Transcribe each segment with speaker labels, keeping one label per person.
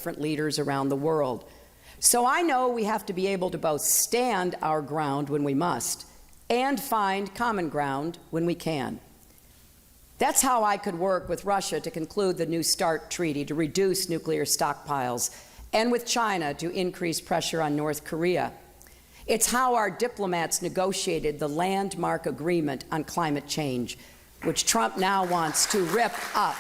Speaker 1: different leaders around the world. So I know we have to be able to both stand our ground when we must and find common ground when we can. That's how I could work with Russia to conclude the New START treaty to reduce nuclear stockpiles, and with China to increase pressure on North Korea. It's how our diplomats negotiated the landmark agreement on climate change, which Trump now wants to rip up.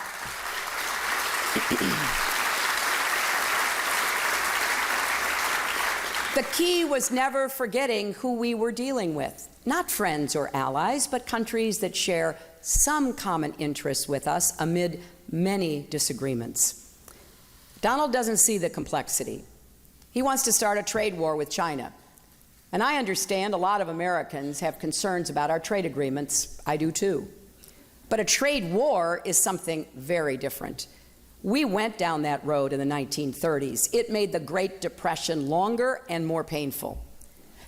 Speaker 1: The key was never forgetting who we were dealing with. Not friends or allies, but countries that share some common interests with us amid many disagreements. Donald doesn't see the complexity. He wants to start a trade war with China. And I understand a lot of Americans have concerns about our trade agreements. I do too. But a trade war is something very different. We went down that road in the 1930s. It made the Great Depression longer and more painful.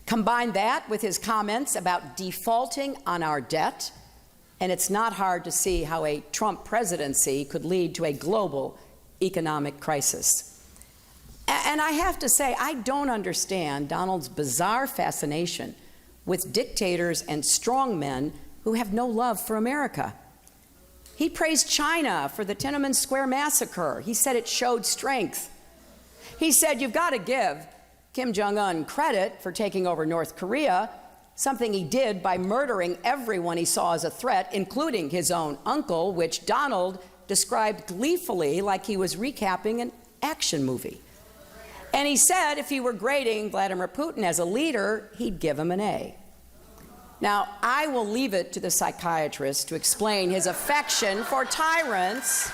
Speaker 1: Combine that with his comments about defaulting on our debt, and it's not hard to see how a Trump presidency could lead to a global economic crisis. And I have to say, I don't understand Donald's bizarre fascination with dictators and strongmen who have no love for America. He praised China for the Tiananmen Square massacre. He said it showed strength. He said you've got to give Kim Jong-un credit for taking over North Korea, something he did by murdering everyone he saw as a threat, including his own uncle, which Donald described gleefully like he was recapping an action movie. And he said if he were grading Vladimir Putin as a leader, he'd give him an A. Now, I will leave it to the psychiatrist to explain his affection for tyrants.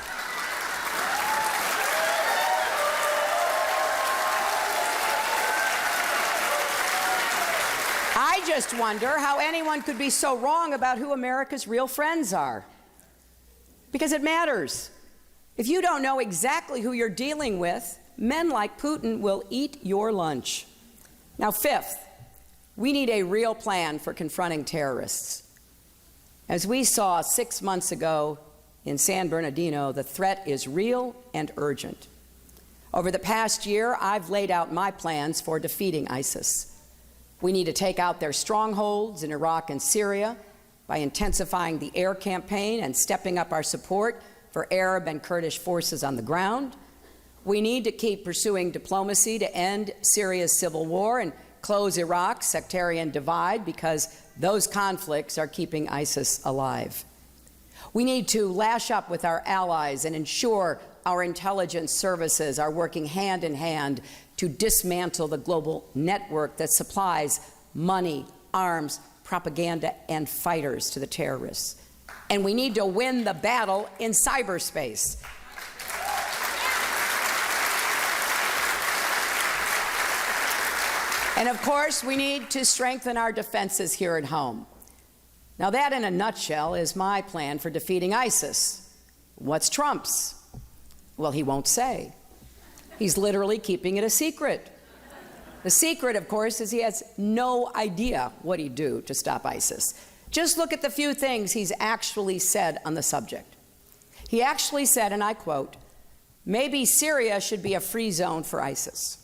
Speaker 1: I just wonder how anyone could be so wrong about who America's real friends are. Because it matters. If you don't know exactly who you're dealing with, men like Putin will eat your lunch. Now, fifth, we need a real plan for confronting terrorists. As we saw 6 months ago in San Bernardino, the threat is real and urgent. Over the past year, I've laid out my plans for defeating ISIS. We need to take out their strongholds in Iraq and Syria by intensifying the air campaign and stepping up our support for Arab and Kurdish forces on the ground. We need to keep pursuing diplomacy to end Syria's civil war and close Iraq's sectarian divide, because those conflicts are keeping ISIS alive. We need to lash up with our allies and ensure our intelligence services are working hand in hand to dismantle the global network that supplies money, arms, propaganda, and fighters to the terrorists. And we need to win the battle in cyberspace. And of course, we need to strengthen our defenses here at home. Now that, in a nutshell, is my plan for defeating ISIS. What's Trump's? Well, he won't say. He's literally keeping it a secret. The secret, of course, is he has no idea what he'd do to stop ISIS. Just look at the few things he's actually said on the subject. He actually said, and I quote, "Maybe Syria should be a free zone for ISIS."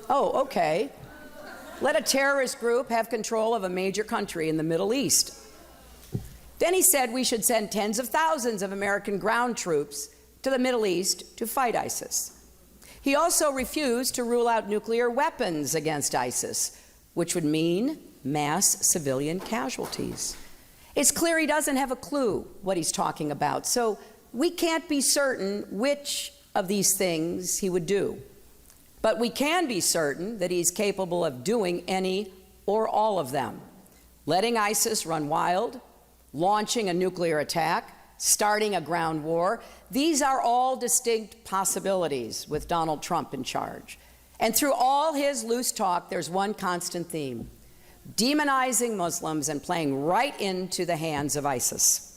Speaker 1: Oh, okay. Let a terrorist group have control of a major country in the Middle East. Then he said we should send tens of thousands of American ground troops to the Middle East to fight ISIS. He also refused to rule out nuclear weapons against ISIS, which would mean mass civilian casualties. It's clear he doesn't have a clue what he's talking about, so we can't be certain which of these things he would do. But we can be certain that he's capable of doing any or all of them. Letting ISIS run wild, launching a nuclear attack, starting a ground war, these are all distinct possibilities with Donald Trump in charge. And through all his loose talk, there's one constant theme: demonizing Muslims and playing right into the hands of ISIS.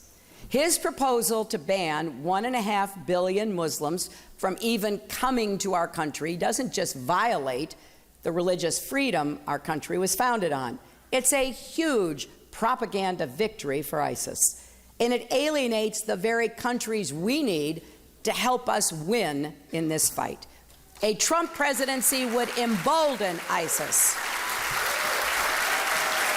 Speaker 1: His proposal to ban 1.5 billion Muslims from even coming to our country doesn't just violate the religious freedom our country was founded on. It's a huge propaganda victory for ISIS, and it alienates the very countries we need to help us win in this fight. A Trump presidency would embolden ISIS.